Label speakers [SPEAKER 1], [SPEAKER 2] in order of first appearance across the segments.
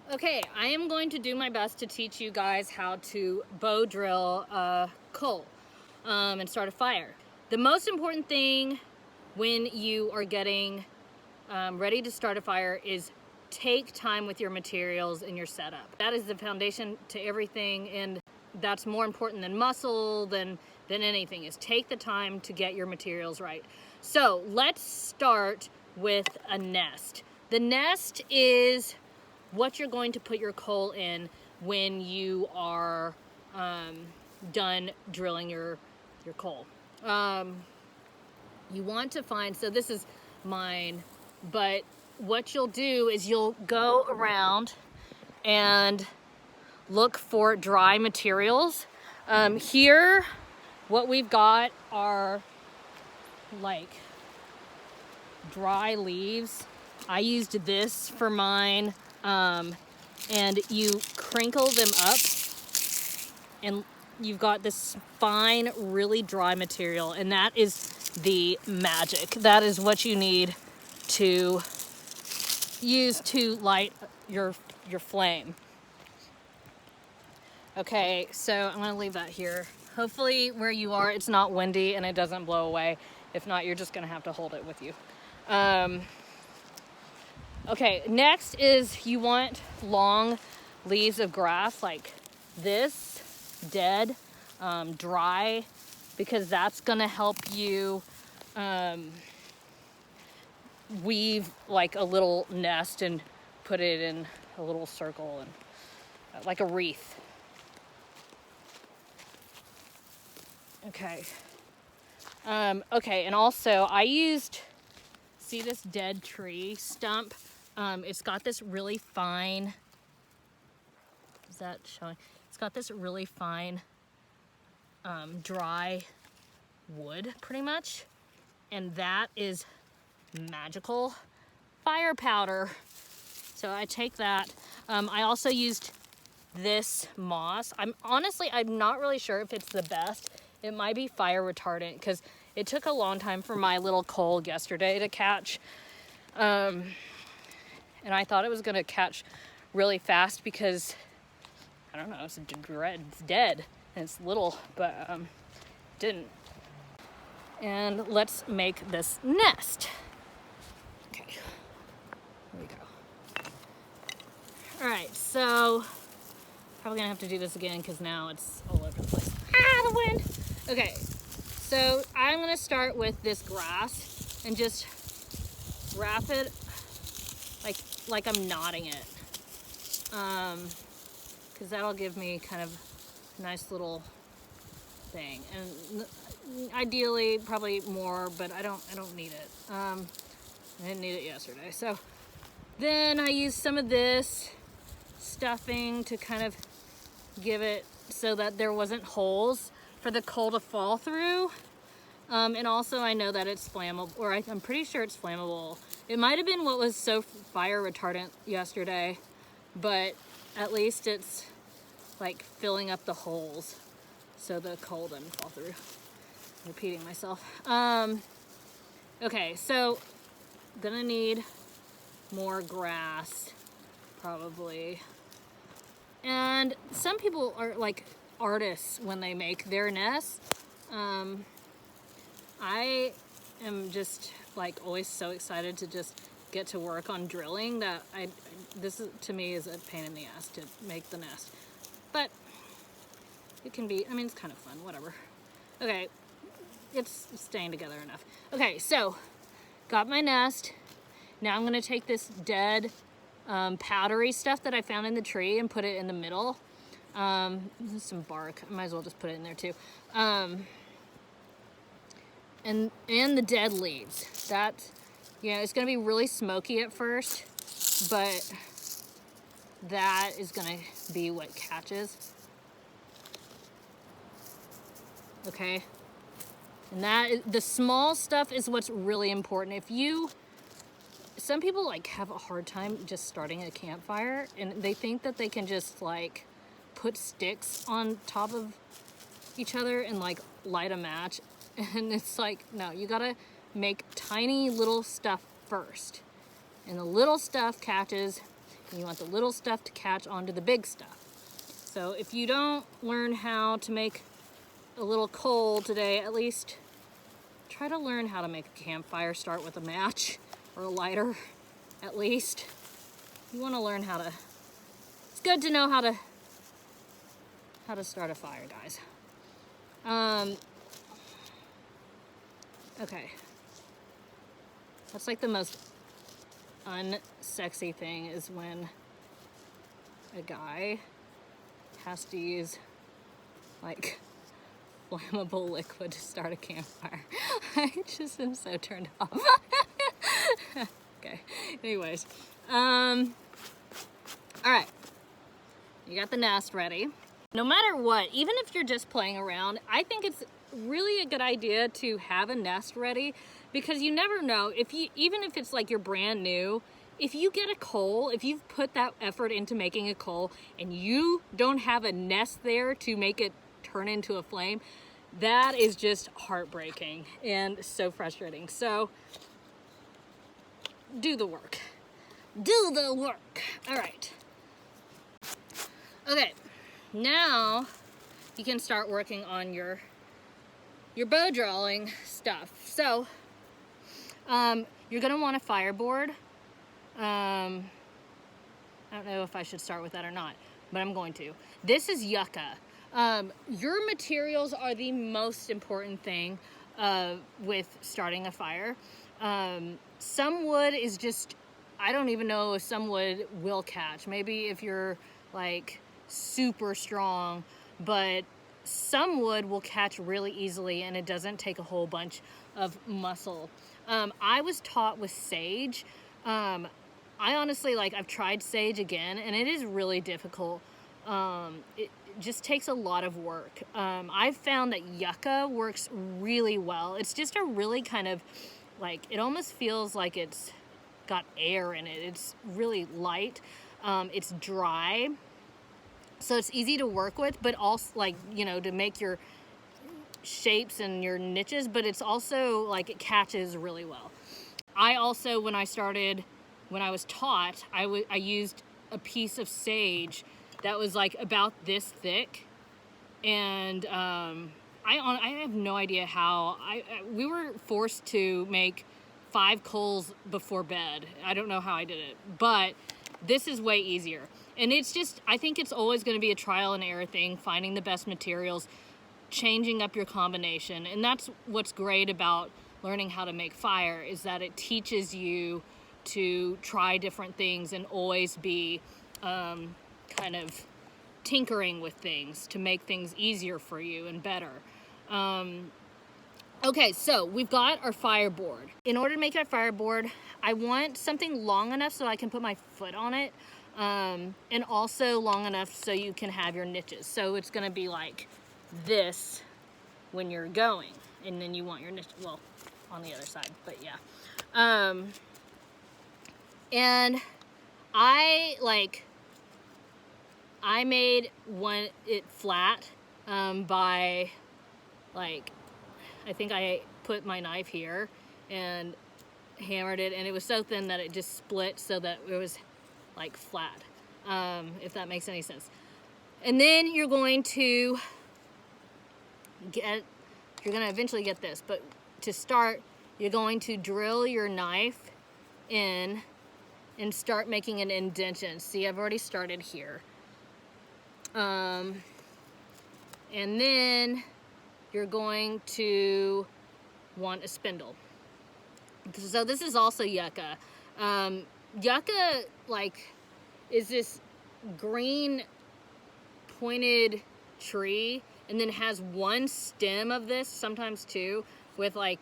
[SPEAKER 1] Okay, I am going to do my best to teach you guys how to bow drill coal and start a fire. The most important thing when you are getting ready to start a fire is take time with your materials and your setup. That is the foundation to everything, and that's more important than muscle, than anything, is take the time to get your materials right. So let's start with a nest. The nest is what you're going to put your coal in when you are done drilling your coal. You want to find, so this is mine, but what you'll do is you'll go around and look for dry materials. Here, what we've got are like dry leaves. I used this for mine. And you crinkle them up and you've got this fine, really dry material, and that is the magic. That is what you need to use to light your flame. Okay, so I'm gonna leave that here. Hopefully where you are it's not windy and it doesn't blow away. If not, you're just gonna have to hold it with you. Okay, next is you want long leaves of grass like this, dead, dry, because that's gonna help you weave like a little nest and put it in a little circle and like a wreath. Okay. Okay, and also I used, see this dead tree stump? It's got this really fine, is that showing? It's got this really fine dry wood pretty much, and that is magical fire powder. So I take that. I also used this moss. I'm not really sure if it's the best. It might be fire retardant because it took a long time for my little coal yesterday to catch. And I thought it was gonna catch really fast because, I don't know, it's dead and it's little, but didn't. And let's make this nest. Okay, here we go. All right, so probably gonna have to do this again because now it's all over the place. Ah, the wind. Okay, so I'm gonna start with this grass and just wrap it like I'm knotting it, because that'll give me kind of a nice little thing, and ideally probably more, but I don't need it. I didn't need it yesterday. So then I used some of this stuffing to kind of give it so that there wasn't holes for the coal to fall through. And also I know that it's flammable, or I'm pretty sure it's flammable. It might have been what was so fire retardant yesterday, but at least it's like filling up the holes so the coal doesn't fall through. I'm repeating myself. Okay, so gonna need more grass, probably. And some people are like artists when they make their nests. I am just like always so excited to just get to work on drilling that this is, to me, is a pain in the ass to make the nest. But it can be, I mean, it's kind of fun, whatever. Okay, it's staying together enough. Okay, so got my nest. Now I'm gonna take this dead powdery stuff that I found in the tree and put it in the middle. This is some bark, I might as well just put it in there too. And the dead leaves. That, you know, it's gonna be really smoky at first, but that is gonna be what catches. Okay, and the small stuff is what's really important. Some people like have a hard time just starting a campfire, and they think that they can just like put sticks on top of each other and like light a match. And it's like, no, you gotta make tiny little stuff first. And the little stuff catches, You want the little stuff to catch onto the big stuff. So if you don't learn how to make a little coal today, at least try to learn how to make a campfire. Start with a match or a lighter, at least. You want to learn how to, it's good to know how to start a fire, guys. Okay. That's like the most unsexy thing, is when a guy has to use like flammable liquid to start a campfire. I just am so turned off. Okay, anyways. All right, you got the nest ready. No matter what, even if you're just playing around, I think it's really a good idea to have a nest ready, because you never know, even if it's like you're brand new, if you get a coal, if you've put that effort into making a coal and you don't have a nest there to make it turn into a flame, that is just heartbreaking and so frustrating. So do the work. Do the work. All right. Okay, now you can start working on your bow drawing stuff. So you're gonna want a fireboard. I don't know if I should start with that or not, but I'm going to. This is yucca. Your materials are the most important thing with starting a fire. Some wood is just, I don't even know if some wood will catch. Maybe if you're like super strong, but some wood will catch really easily and it doesn't take a whole bunch of muscle. I was taught with sage. I honestly, I've tried sage again, and it is really difficult. It just takes a lot of work. I've found that yucca works really well. It's just a really kind of, it almost feels like it's got air in it. It's really light. It's dry, so it's easy to work with, but also, to make your shapes and your niches, but it's also, it catches really well. I also, when I was taught, I used a piece of sage that was about this thick, and I have no idea how. We were forced to make 5 coals before bed. I don't know how I did it, but this is way easier. And it's just, I think it's always going to be a trial and error thing, finding the best materials, changing up your combination. And that's what's great about learning how to make fire, is that it teaches you to try different things and always be kind of tinkering with things to make things easier for you and better. Okay, so we've got our fireboard. In order to make our fireboard, I want something long enough so I can put my foot on it, and also long enough so you can have your niches. So it's gonna be like this when you're going, and then you want your niche, well, on the other side, but yeah. And I made it flat by, I think I put my knife here and hammered it, and it was so thin that it just split so that it was flat, if that makes any sense. And then you're going to eventually get this, but to start, you're going to drill your knife in and start making an indentation. See, I've already started here. And then you're going to want a spindle. So this is also yucca. Yucca, is this green pointed tree, and then has one stem of this, sometimes two, with I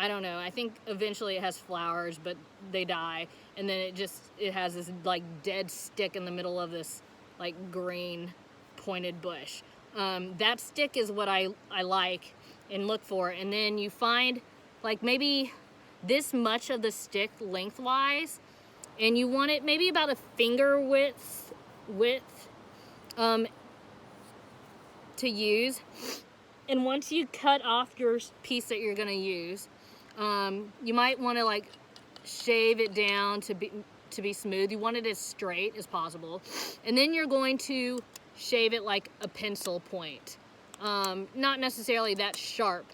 [SPEAKER 1] don't know, I think eventually it has flowers, but they die, and then it has this dead stick in the middle of this green pointed bush. That stick is what I like and look for, and then you find maybe this much of the stick lengthwise, and you want it maybe about a finger width to use. And once you cut off your piece that you're going to use, you might want to shave it down to to be smooth. You want it as straight as possible. And then you're going to shave it like a pencil point. Not necessarily that sharp,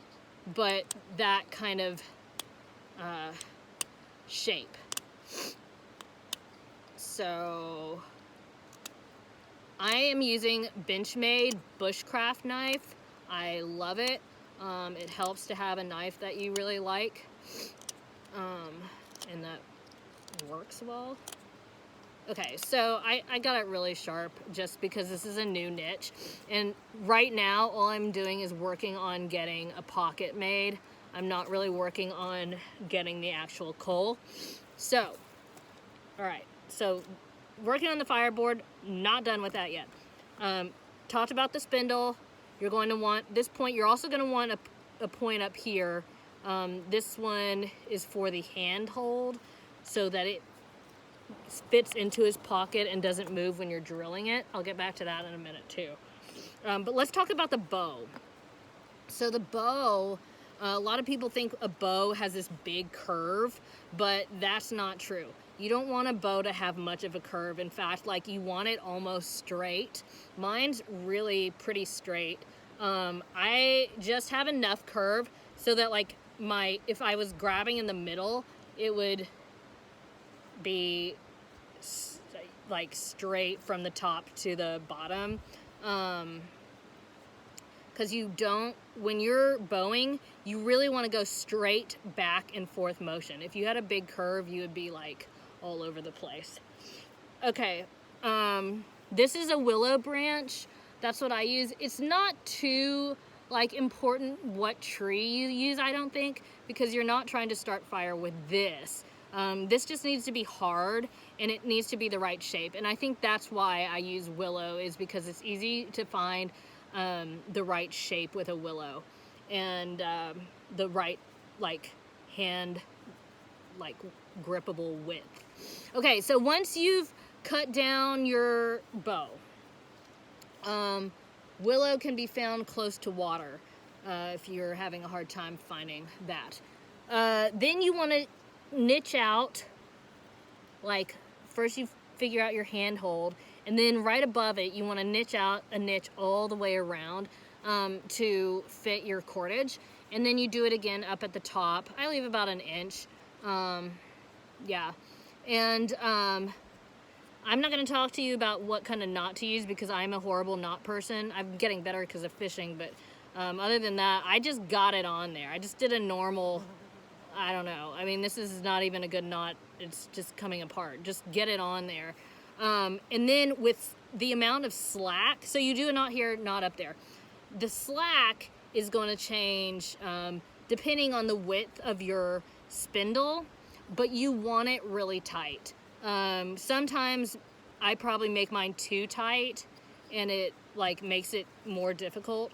[SPEAKER 1] but that kind of shape. So I am using Benchmade bushcraft knife. I love it. It helps to have a knife that you really like, and that works well. Okay, so I got it really sharp just because this is a new niche. And right now, all I'm doing is working on getting a pocket made. I'm not really working on getting the actual coal. So, all right, so working on the fireboard, not done with that yet. Talked about the spindle. You're going to want this point. You're also going to want a point up here. This one is for the handhold so that it fits into his pocket and doesn't move when you're drilling it. I'll get back to that in a minute too. But let's talk about the bow. So the bow, a lot of people think a bow has this big curve, but that's not true. You don't want a bow to have much of a curve. In fact, like, you want it almost straight. Mine's really pretty straight. I just have enough curve so that, like, if I was grabbing in the middle, it would be like straight from the top to the bottom. Because when you're bowing, you really want to go straight back and forth motion. If you had a big curve, you would be like all over the place. Okay, this is a willow branch. That's what I use. It's not too like important what tree you use, I don't think, because you're not trying to start fire with this. This just needs to be hard, and it needs to be the right shape. And I think that's why I use willow, is because it's easy to find the right shape with a willow, and the right hand grippable width. Okay, so once you've cut down your bow, willow can be found close to water if you're having a hard time finding that. Then you want to niche out, like, first you figure out your handhold, and then right above it you want to niche out a niche all the way around to fit your cordage, and then you do it again up at the top. I leave about an inch. Yeah, and I'm not going to talk to you about what kind of knot to use because I'm a horrible knot person. I'm getting better because of fishing, but other than that, I just got it on there. I just did a normal, I don't know. I mean, this is not even a good knot. It's just coming apart. Just get it on there. And then with the amount of slack, so you do a knot here, knot up there. The slack is going to change depending on the width of your spindle, but you want it really tight. Sometimes I probably make mine too tight and it like makes it more difficult,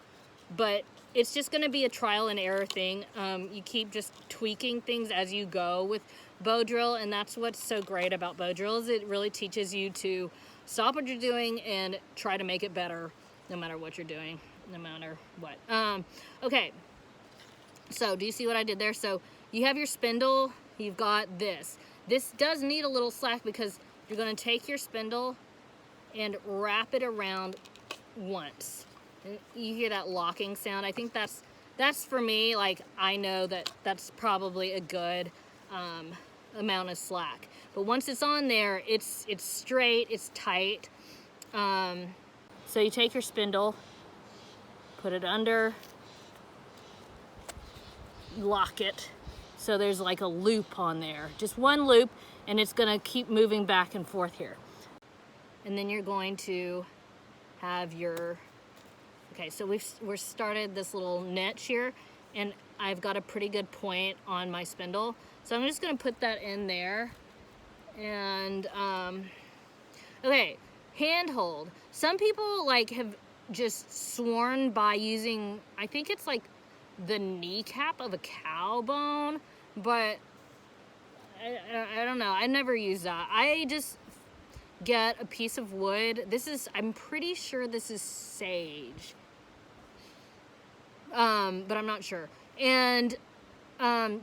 [SPEAKER 1] but it's just going to be a trial and error thing. You keep just tweaking things as you go with bow drill, and that's what's so great about bow drill, is it really teaches you to stop what you're doing and try to make it better no matter what you're doing, no matter what. Okay, so do you see what I did there? So you have your spindle, you've got this. This does need a little slack because you're going to take your spindle and wrap it around once. And you hear that locking sound. I think that's for me, like, I know that's probably a good amount of slack. But once it's on there, it's straight, it's tight. So you take your spindle, put it under, lock it. So there's like a loop on there, just one loop, and it's gonna keep moving back and forth here. And then you're going to have your, okay, so we're started this little niche here, and I've got a pretty good point on my spindle. So I'm just gonna put that in there. And, okay, handhold. Some people like have just sworn by using, I think it's like the kneecap of a cow bone, but I don't know. I never use that. I just get a piece of wood. I'm pretty sure this is sage, but I'm not sure. And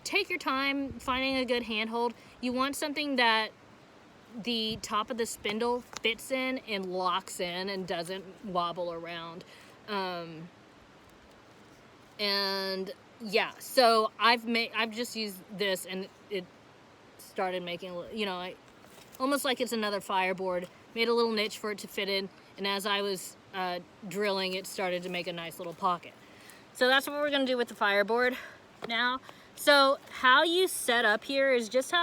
[SPEAKER 1] take your time finding a good handhold. You want something that the top of the spindle fits in and locks in and doesn't wobble around. And yeah, so I've just used this, and it started making, you know, almost like it's another fireboard. Made a little niche for it to fit in, and as I was drilling, it started to make a nice little pocket. So that's what we're gonna do with the fireboard now. So how you set up here is just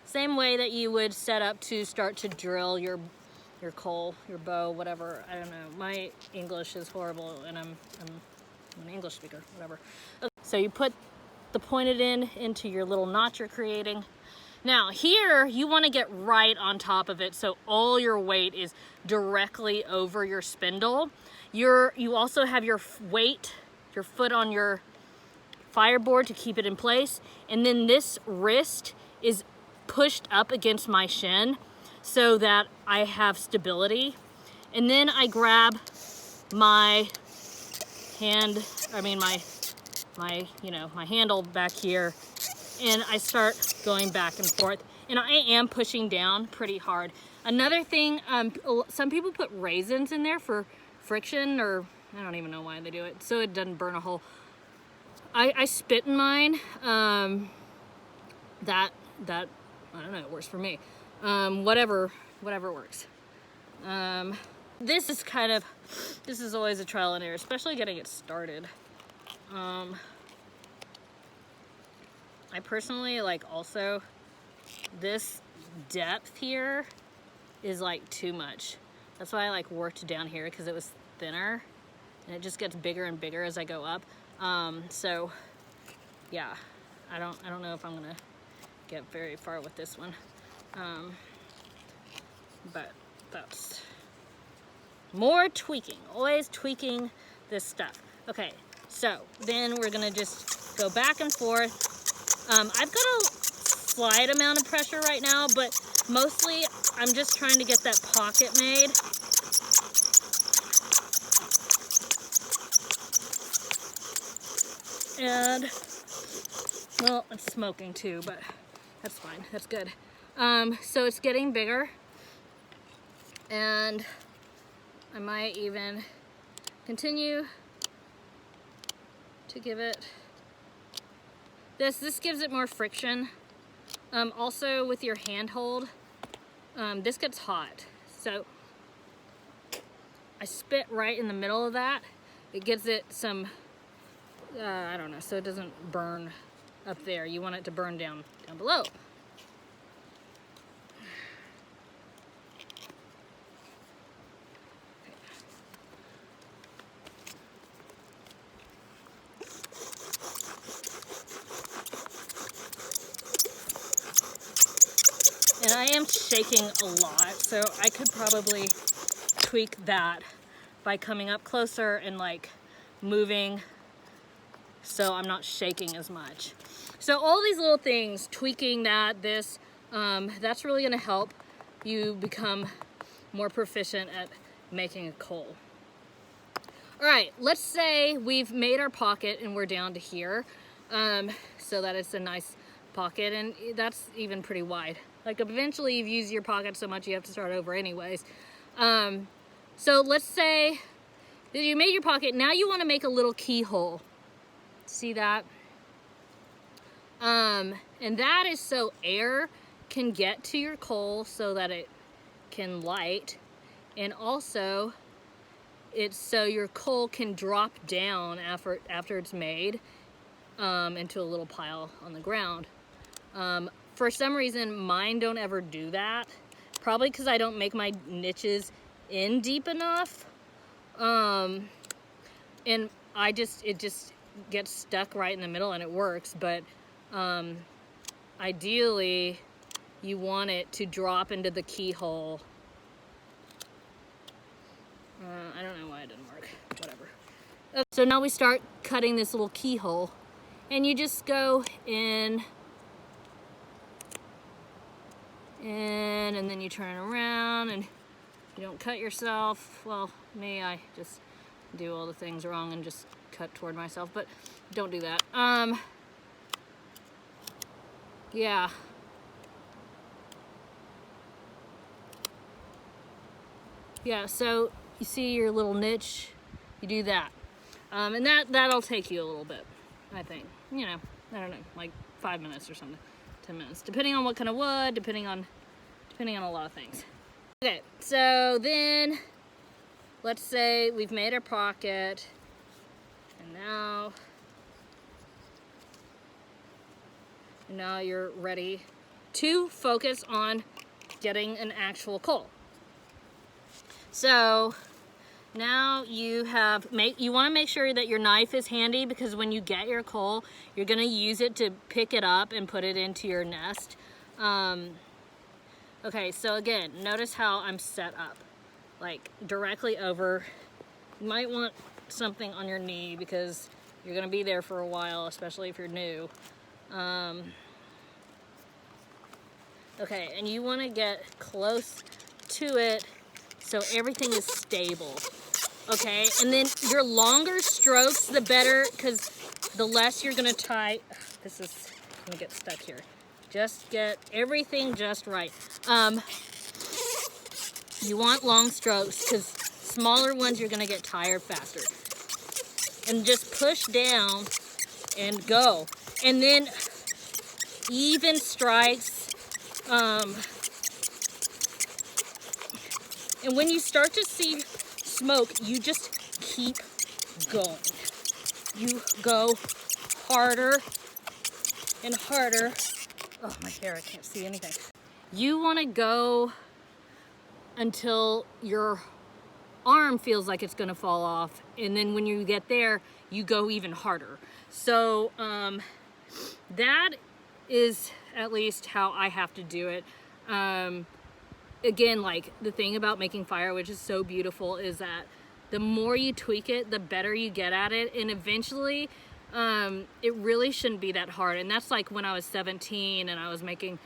[SPEAKER 1] same way that you would set up to start to drill your coal, your bow, whatever. I don't know. My English is horrible, and I'm an English speaker, whatever. Okay. So you put the pointed end into your little notch you're creating. Now here, you want to get right on top of it, so all your weight is directly over your spindle. You also have your weight, your foot on your fireboard to keep it in place, and then this wrist is pushed up against my shin so that I have stability. And then I grab my hand, my handle back here, and I start going back and forth, and I am pushing down pretty hard. Another thing, some people put raisins in there for friction, or I don't even know why they do it, so it doesn't burn a hole. I spit in mine. That I don't know, it works for me. Whatever works. This is always a trial and error, especially getting it started. I personally also, this depth here is too much. That's why I worked down here, because it was thinner, and it just gets bigger and bigger as I go up. So yeah, I don't know if I'm gonna get very far with this one. But that's more tweaking, always tweaking this stuff. Okay, so then we're gonna just go back and forth. I've got a slight amount of pressure right now, but mostly I'm just trying to get that pocket made. And, well, it's smoking too, but that's fine, that's good. So it's getting bigger, and I might even continue to give it this gives it more friction. Also with your handhold, this gets hot, so I spit right in the middle of that. It gives it some I don't know, so it doesn't burn up there. You want it to burn down below. And I am shaking a lot, so I could probably tweak that by coming up closer and moving so I'm not shaking as much. So all these little things, tweaking that's really gonna help you become more proficient at making a coal. All right, let's say we've made our pocket and we're down to here, so that it's a nice pocket, and that's even pretty wide. Eventually you've used your pocket so much you have to start over anyways. So let's say that you made your pocket. Now you want to make a little keyhole. See that? And that is so air can get to your coal so that it can light, and also it's so your coal can drop down after it's made into a little pile on the ground. For some reason, mine don't ever do that. Probably because I don't make my niches in deep enough. And it just gets stuck right in the middle, and it works. But ideally, you want it to drop into the keyhole. I don't know why it didn't work. Whatever. Okay, so now we start cutting this little keyhole, and you just go in. And then you turn it around, and you don't cut yourself. Well, me, I just do all the things wrong and just cut toward myself, but don't do that. Yeah. Yeah, so you see your little niche, you do that. And that'll take you a little bit, I think. You know, I don't know, like 5 minutes or something, 10 minutes, depending on what kind of wood, depending on a lot of things. Okay, so then let's say we've made our pocket, and now you're ready to focus on getting an actual coal. So now you want to make sure that your knife is handy, because when you get your coal, you're going to use it to pick it up and put it into your nest. Okay, so again, notice how I'm set up, like directly over. You might want something on your knee because you're going to be there for a while, especially if you're new. Okay, and you want to get close to it so everything is stable. Okay, and then your longer strokes, the better, because the less you're going to tie. This is going to get stuck here. Just get everything just right. You want long strokes, because smaller ones you're going to get tired faster. And just push down and go. And then even strikes. And when you start to see smoke, you just keep going. You go harder and harder. Oh, my hair, I can't see anything. You want to go until your arm feels like it's going to fall off. And then when you get there, you go even harder. So that is at least how I have to do it. Again, like the thing about making fire, which is so beautiful, is that the more you tweak it, the better you get at it. And eventually, it really shouldn't be that hard. And that's like when I was 17 and I was making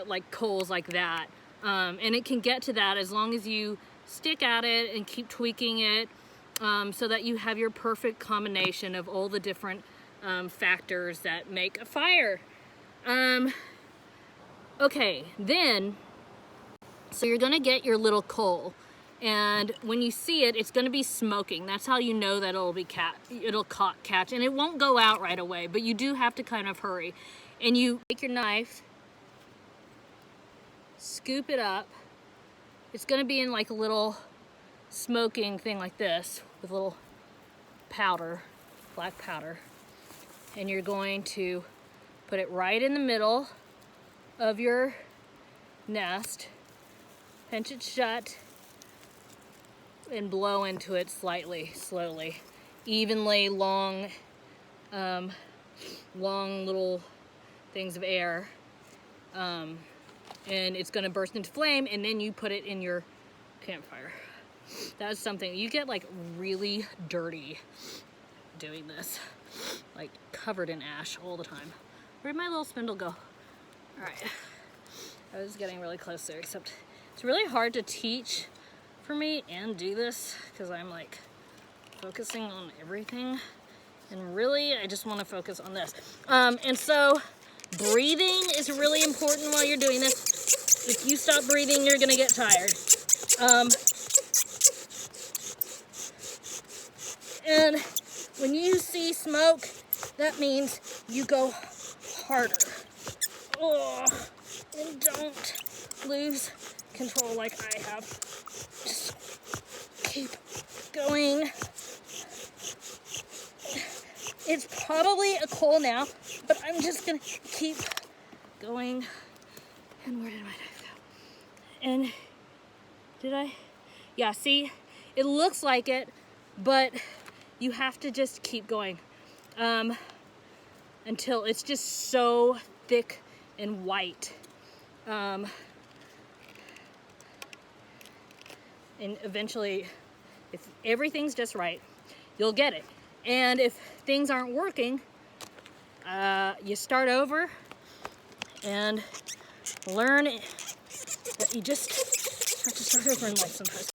[SPEAKER 1] like coals like that. And it can get to that as long as you stick at it and keep tweaking it, so that you have your perfect combination of all the different factors that make a fire. Okay, then, so you're gonna get your little coal, and when you see it, it's gonna be smoking. That's how you know that it'll catch, and it won't go out right away, but you do have to kind of hurry. And you take your knife, scoop it up. It's gonna be in like a little smoking thing like this with a little powder, black powder, and you're going to put it right in the middle of your nest, pinch it shut, and blow into it slightly, slowly, evenly, long little things of air, and it's going to burst into flame, and then you put it in your campfire. That's something, you get like really dirty doing this, like covered in ash all the time. Where'd my little spindle go? All right, I was getting really close there, except it's really hard to teach for me and do this because I'm like focusing on everything, and really I just want to focus on this. And so breathing is really important while you're doing this. If you stop breathing, you're gonna get tired. And when you see smoke, that means you go harder. Oh, and don't lose control like I have. Just keep going. It's probably a coal now, but I'm just gonna keep going. And where did my knife go? And did I? Yeah, see, it looks like it, but you have to just keep going until it's just so thick and white. And eventually, if everything's just right, you'll get it. And if things aren't working, you start over and learn that you just have to start over in life sometimes.